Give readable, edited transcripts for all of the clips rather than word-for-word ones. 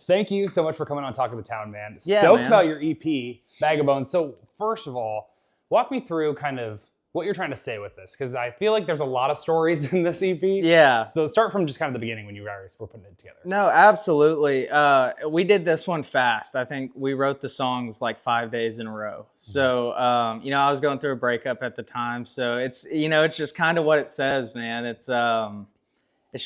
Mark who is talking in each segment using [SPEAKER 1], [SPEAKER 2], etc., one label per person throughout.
[SPEAKER 1] thank you so much for coming on Talk of the Town, man.
[SPEAKER 2] Yeah,
[SPEAKER 1] Stoked
[SPEAKER 2] man.
[SPEAKER 1] about your EP, Bag of Bones. So first of all, walk me through kind of what you're trying to say with this, because I feel like there's a lot of stories in this EP.
[SPEAKER 2] Yeah.
[SPEAKER 1] So start from just kind of the beginning when you guys were putting it together.
[SPEAKER 2] No, absolutely. We did this one fast. I think we wrote the songs like 5 days in a row. So, I was going through a breakup at the time. So it's just kind of what it says, man. It's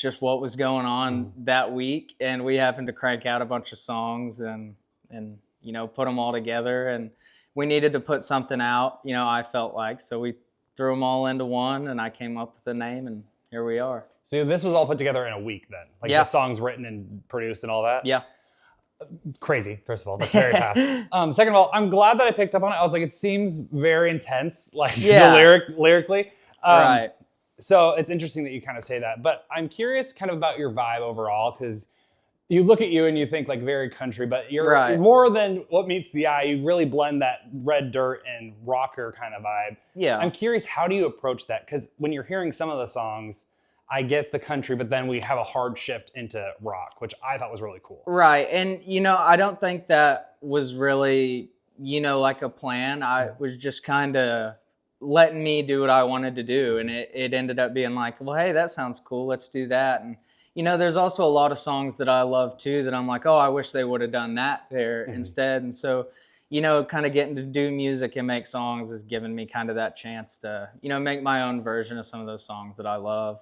[SPEAKER 2] just what was going on that week. And we happened to crank out a bunch of songs and put them all together. And we needed to put something out, I felt like. So we threw them all into one and I came up with the name and here we are.
[SPEAKER 1] So this was all put together in a week then? Like the songs written and produced and all that?
[SPEAKER 2] Yeah.
[SPEAKER 1] Crazy, first of all. That's very fast. Second of all, I'm glad that I picked up on it. I was like, it seems very intense, like the lyrically.
[SPEAKER 2] Right.
[SPEAKER 1] So it's interesting that you kind of say that. But I'm curious kind of about your vibe overall, because you look at you and you think like very country, but you're more than what meets the eye. You really blend that red dirt and rocker kind of vibe.
[SPEAKER 2] Yeah.
[SPEAKER 1] I'm curious, how do you approach that? Because when you're hearing some of the songs, I get the country, but then we have a hard shift into rock, which I thought was really cool.
[SPEAKER 2] Right. And, I don't think that was really, like a plan. I was just kind of letting me do what I wanted to do. And it ended up being like, well, hey, that sounds cool. Let's do that. And, there's also a lot of songs that I love too that I'm like, oh, I wish they would have done that there instead. And so, kind of getting to do music and make songs has given me kind of that chance to, make my own version of some of those songs that I love.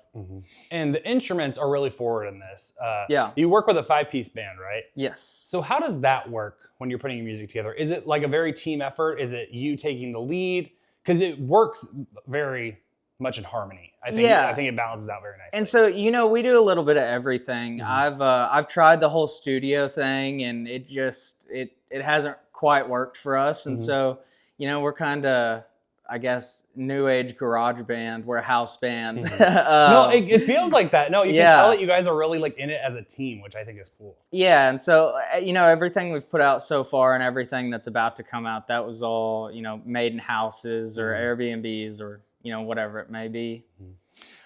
[SPEAKER 1] And the instruments are really forward in this.
[SPEAKER 2] Yeah.
[SPEAKER 1] You work with a 5-piece band, right?
[SPEAKER 2] Yes.
[SPEAKER 1] So how does that work when you're putting your music together? Is it like a very team effort? Is it you taking the lead? Because it works very much in harmony. I think it balances out very nicely.
[SPEAKER 2] And so, we do a little bit of everything. I've tried the whole studio thing and it hasn't quite worked for us. And so, we're kind of, I guess, new age garage band. We're a house band.
[SPEAKER 1] No, it feels like that. No, you can tell that you guys are really like in it as a team, which I think is cool.
[SPEAKER 2] Yeah. And so, everything we've put out so far and everything that's about to come out, that was all, made in houses or Airbnbs or, whatever it may be.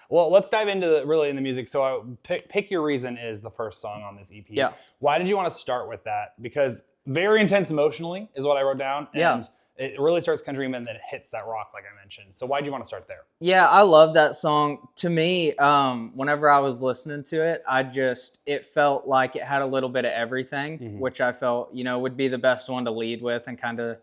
[SPEAKER 1] Well, let's dive into in the music. So Pick Your Reason is the first song on this EP.
[SPEAKER 2] Yeah.
[SPEAKER 1] Why did you want to start with that? Because very intense emotionally is what I wrote down. And it really starts country and then it hits that rock like I mentioned. So why did you want to start there?
[SPEAKER 2] Yeah, I love that song. To me, whenever I was listening to it, it felt like it had a little bit of everything, which I felt, would be the best one to lead with and kind of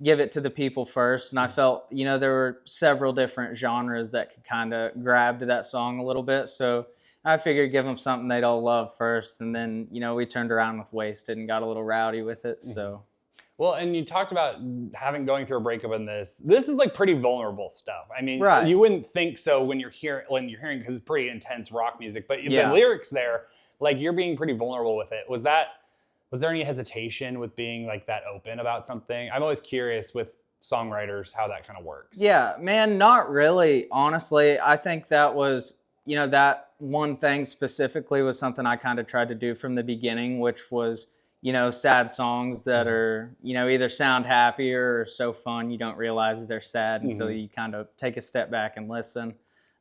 [SPEAKER 2] give it to the people first. And I felt, there were several different genres that could kind of grab to that song a little bit. So I figured give them something they'd all love first. And then, we turned around with Wasted and got a little rowdy with it. So.
[SPEAKER 1] Well, and you talked about going through a breakup in this. This is like pretty vulnerable stuff. I mean, you wouldn't think so when you're hearing, because it's pretty intense rock music, but the lyrics there, like you're being pretty vulnerable with it. Was there any hesitation with being like that open about something? I'm always curious with songwriters how that kind of works.
[SPEAKER 2] Yeah, man, not really. Honestly, I think that was, that one thing specifically was something I kind of tried to do from the beginning, which was, sad songs that are, either sound happier or so fun you don't realize that they're sad until you kind of take a step back and listen.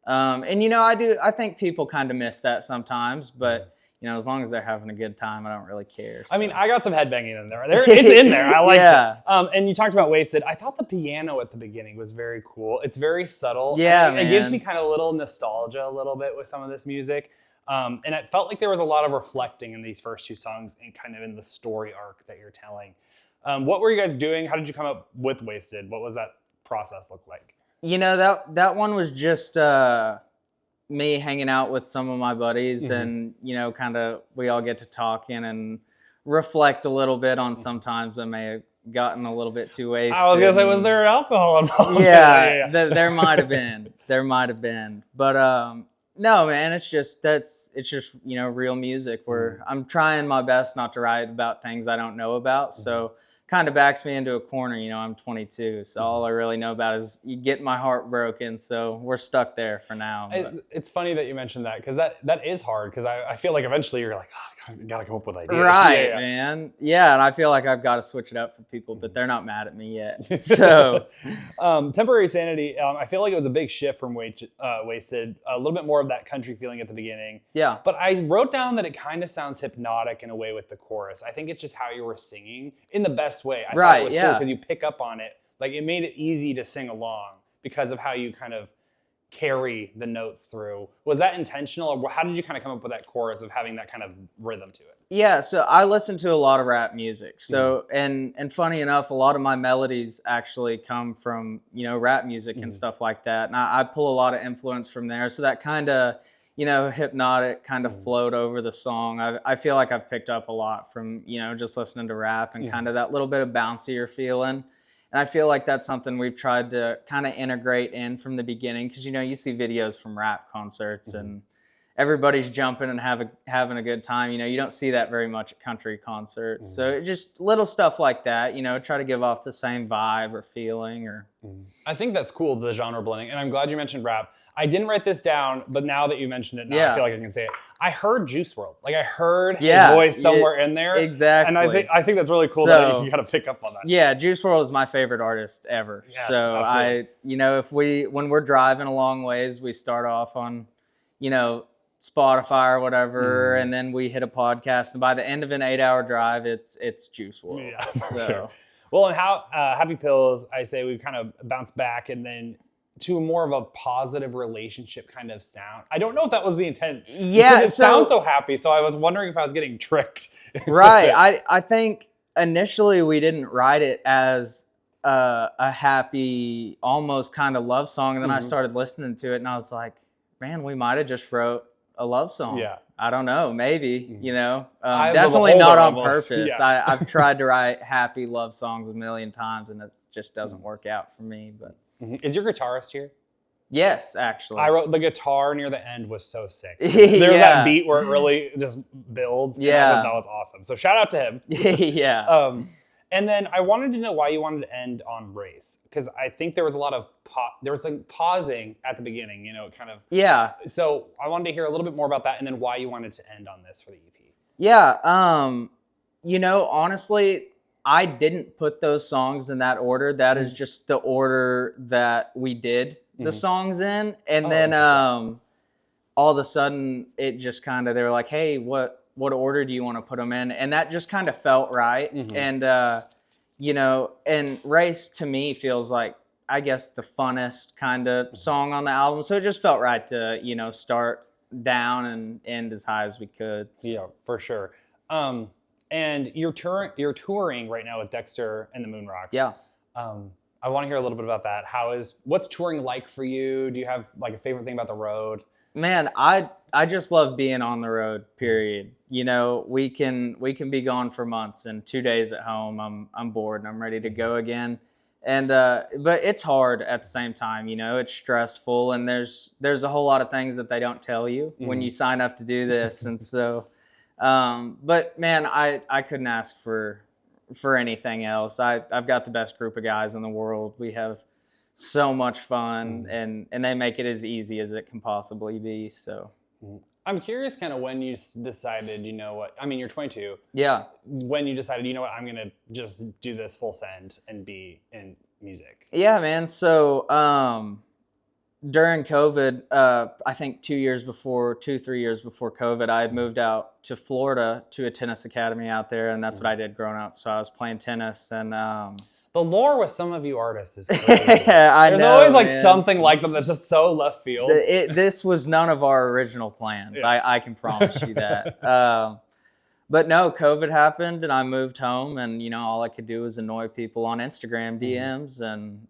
[SPEAKER 2] I think people kind of miss that sometimes, but as long as they're having a good time, I don't really care. So.
[SPEAKER 1] I mean, I got some headbanging in there. It's in there. I like it. And you talked about Wasted. I thought the piano at the beginning was very cool. It's very subtle.
[SPEAKER 2] Yeah,
[SPEAKER 1] man. It gives me kind of a little nostalgia a little bit with some of this music. And it felt like there was a lot of reflecting in these first two songs and kind of in the story arc that you're telling. What were you guys doing? How did you come up with Wasted? What was that process look like?
[SPEAKER 2] That one was just me hanging out with some of my buddies and, kind of we all get to talking and reflect a little bit on sometimes I may have gotten a little bjust too wasted.
[SPEAKER 1] I was going to say, was there alcohol involved?
[SPEAKER 2] Yeah. There might have been. But no, man, it's just real music where I'm trying my best not to write about things I don't know about. So kind of backs me into a corner. I'm 22, so all I really know about is you get my heart broken. So we're stuck there for now.
[SPEAKER 1] It's funny that you mentioned that because that is hard because I feel like eventually you're like, oh, gotta come up with ideas.
[SPEAKER 2] Right, man. Yeah, and I feel like I've got to switch it up for people, but they're not mad at me yet. So,
[SPEAKER 1] Temporary Sanity. I feel like it was a big shift from Wasted. A little bit more of that country feeling at the beginning.
[SPEAKER 2] Yeah.
[SPEAKER 1] But I wrote down that it kind of sounds hypnotic in a way with the chorus. I think it's just how you were singing in the best way. I thought it was cool because you pick up on it. Like it made it easy to sing along because of how you kind of carry the notes through. Was that intentional, or how did you kind of come up with that chorus of having that kind of rhythm to it?
[SPEAKER 2] Yeah, so I listen to a lot of rap music. So and funny enough, a lot of my melodies actually come from, rap music and stuff like that. And I pull a lot of influence from there. So that kind of, hypnotic kind of flowed over the song. I feel like I've picked up a lot from, just listening to rap and kind of that little bit of bouncier feeling. And I feel like that's something we've tried to kind of integrate in from the beginning because, you see videos from rap concerts and everybody's jumping and having a good time. You don't see that very much at country concerts. So just little stuff like that, try to give off the same vibe or feeling.
[SPEAKER 1] I think that's cool, the genre blending. And I'm glad you mentioned rap. I didn't write this down, but now that you mentioned it, now I feel like I can say it. I heard Juice WRLD. Like I heard his voice somewhere in there.
[SPEAKER 2] Exactly.
[SPEAKER 1] And I think that's really cool that you got to pick up on that.
[SPEAKER 2] Yeah, Juice WRLD is my favorite artist ever.
[SPEAKER 1] Yes,
[SPEAKER 2] so
[SPEAKER 1] absolutely.
[SPEAKER 2] when we're driving a long ways, we start off on, Spotify or whatever, and then we hit a podcast, and by the end of an 8-hour drive, it's Juice WRLD.
[SPEAKER 1] Yeah, for sure. Well, and how Happy Pills, I say we kind of bounce back and then to more of a positive relationship kind of sound. I don't know if that was the intent.
[SPEAKER 2] Yeah,
[SPEAKER 1] because it sounds so happy. So I was wondering if I was getting tricked.
[SPEAKER 2] Right. I think initially we didn't write it as a happy, almost kind of love song, and then I started listening to it, and I was like, man, we might have just wrote a love song.
[SPEAKER 1] Yeah.
[SPEAKER 2] I don't know, maybe, definitely not on purpose.
[SPEAKER 1] Yeah.
[SPEAKER 2] I've tried to write happy love songs a million times and it just doesn't work out for me. But
[SPEAKER 1] is your guitarist here?
[SPEAKER 2] Yes, actually.
[SPEAKER 1] I wrote the guitar near the end was so sick. There's that beat where it really just builds.
[SPEAKER 2] Yeah.
[SPEAKER 1] I thought that was awesome. So shout out to him.
[SPEAKER 2] Yeah.
[SPEAKER 1] And then I wanted to know why you wanted to end on Race, because I think there was a lot of pausing at the beginning, kind of.
[SPEAKER 2] Yeah.
[SPEAKER 1] So I wanted to hear a little bit more about that, and then why you wanted to end on this for the EP.
[SPEAKER 2] Yeah. Honestly, I didn't put those songs in that order. That is just the order that we did the songs in, and then all of a sudden it just kind of, they were like, hey, what order do you want to put them in? And that just kind of felt right. And, and Race to me feels like, I guess, the funnest kind of song on the album. So it just felt right to, start down and end as high as we could. So.
[SPEAKER 1] Yeah, for sure. And you're touring right now with Dexter and the Moonrocks.
[SPEAKER 2] Yeah.
[SPEAKER 1] I want to hear a little bit about that. What's touring like for you? Do you have like a favorite thing about the road?
[SPEAKER 2] Man, I just love being on the road, period. We can be gone for months, and 2 days at home, I'm bored and I'm ready to go again. And but it's hard at the same time, it's stressful, and there's a whole lot of things that they don't tell you when you sign up to do this. And so but man, I couldn't ask for anything else. I've got the best group of guys in the world. We have so much fun, and they make it as easy as it can possibly be. So
[SPEAKER 1] I'm curious kind of when you decided, you're 22.
[SPEAKER 2] Yeah.
[SPEAKER 1] When you decided, I'm going to just do this full send and be in music.
[SPEAKER 2] Yeah, man. So during COVID, I think 3 years before COVID, I had moved out to Florida to a tennis academy out there, and that's what I did growing up. So I was playing tennis, and
[SPEAKER 1] the lore with some of you artists is crazy.
[SPEAKER 2] There's
[SPEAKER 1] always like something like them that's just so left field.
[SPEAKER 2] This was none of our original plans. Yeah. I can promise you that. But no, COVID happened and I moved home, and all I could do was annoy people on Instagram DMs, and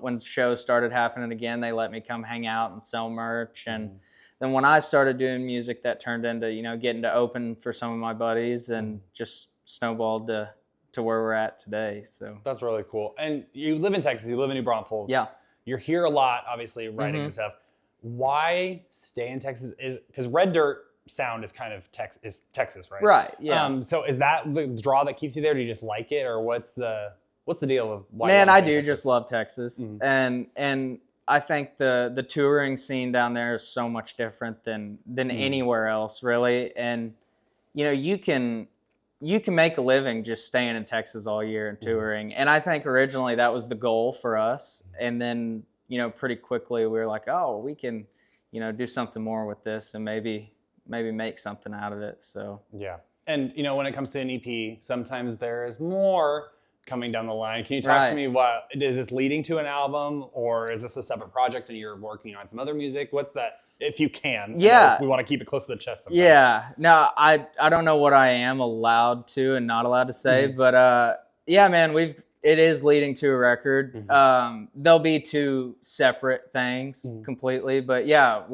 [SPEAKER 2] when shows started happening again, they let me come hang out and sell merch. And then when I started doing music, that turned into getting to open for some of my buddies, and just snowballed to where we're at today. So
[SPEAKER 1] that's really cool. And you live in Texas, you live in New Braunfels.
[SPEAKER 2] Yeah.
[SPEAKER 1] You're here a lot, obviously, writing and stuff. Why stay in Texas? Because Red Dirt sound is kind of Texas, right?
[SPEAKER 2] Right. Yeah.
[SPEAKER 1] So is that the draw that keeps you there? Do you just like it, or what's the deal of why?
[SPEAKER 2] Man, I do just love Texas, and I think the touring scene down there is so much different than anywhere else, really. And you can make a living just staying in Texas all year and touring. And I think originally that was the goal for us. And then, pretty quickly we were like, oh, we can, do something more with this and maybe make something out of it. So
[SPEAKER 1] yeah. And when it comes to an EP, sometimes there is more coming down the line. Can you talk to me, what is this leading to an album, or is this a separate project and you're working on some other music? What's that, if you can?
[SPEAKER 2] Yeah.
[SPEAKER 1] We want to keep it close to the chest sometimes.
[SPEAKER 2] Yeah. No, I don't know what I am allowed to and not allowed to say, but yeah, man, it is leading to a record. There'll be two separate things completely, but yeah,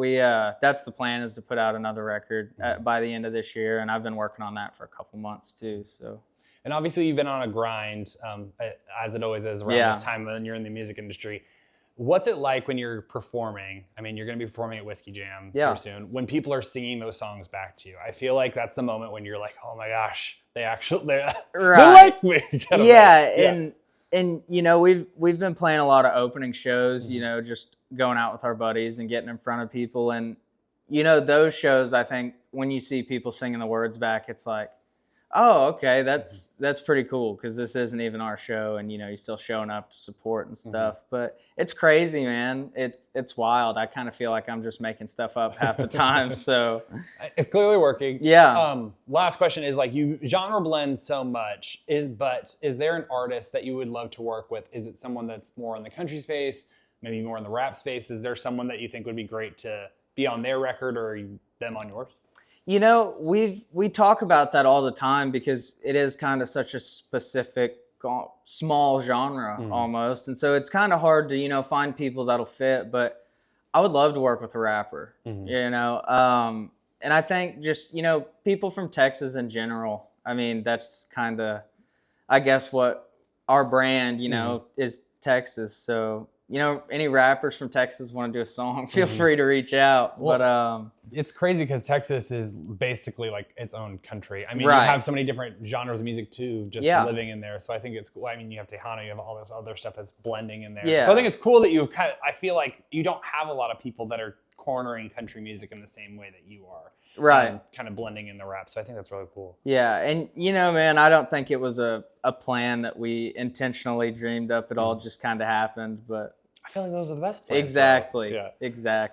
[SPEAKER 2] that's the plan, is to put out another record by the end of this year, and I've been working on that for a couple months too. So.
[SPEAKER 1] And obviously you've been on a grind, as it always is around this time when you're in the music industry. What's it like when you're performing? I mean, you're going to be performing at Whiskey Jam pretty soon. When people are singing those songs back to you, I feel like that's the moment when you're like, oh my gosh, they like me.
[SPEAKER 2] And we've been playing a lot of opening shows, just going out with our buddies and getting in front of people. And, those shows, I think when you see people singing the words back, it's like, oh, okay, that's pretty cool, because this isn't even our show, and you're still showing up to support and stuff. But it's crazy, man. It's wild. I kind of feel like I'm just making stuff up half the time. So
[SPEAKER 1] it's clearly working.
[SPEAKER 2] Yeah.
[SPEAKER 1] Last question is, like, you genre blend so much, but is there an artist that you would love to work with? Is it someone that's more in the country space, maybe more in the rap space? Is there someone that you think would be great to be on their record, or them on yours?
[SPEAKER 2] We talk about that all the time, because it is kind of such a specific, small genre almost. And so it's kind of hard to, find people that'll fit, but I would love to work with a rapper, and I think just, people from Texas in general. I mean, that's kind of, I guess, what our brand, is Texas. So, any rappers from Texas want to do a song, feel free to reach out.
[SPEAKER 1] Well,
[SPEAKER 2] but
[SPEAKER 1] it's crazy because Texas is basically like its own country. I mean, you have so many different genres of music too, just living in there. So I think it's cool. I mean, you have Tejano, you have all this other stuff that's blending in there.
[SPEAKER 2] Yeah.
[SPEAKER 1] So I think it's cool that I feel like you don't have a lot of people that are cornering country music in the same way that you are.
[SPEAKER 2] Right.
[SPEAKER 1] Kind of blending in the rap. So I think that's really cool.
[SPEAKER 2] Yeah. And, man, I don't think it was a plan that we intentionally dreamed up. It all just kind of happened. But
[SPEAKER 1] I feel like those are the best plans.
[SPEAKER 2] Exactly. Yeah. Exactly.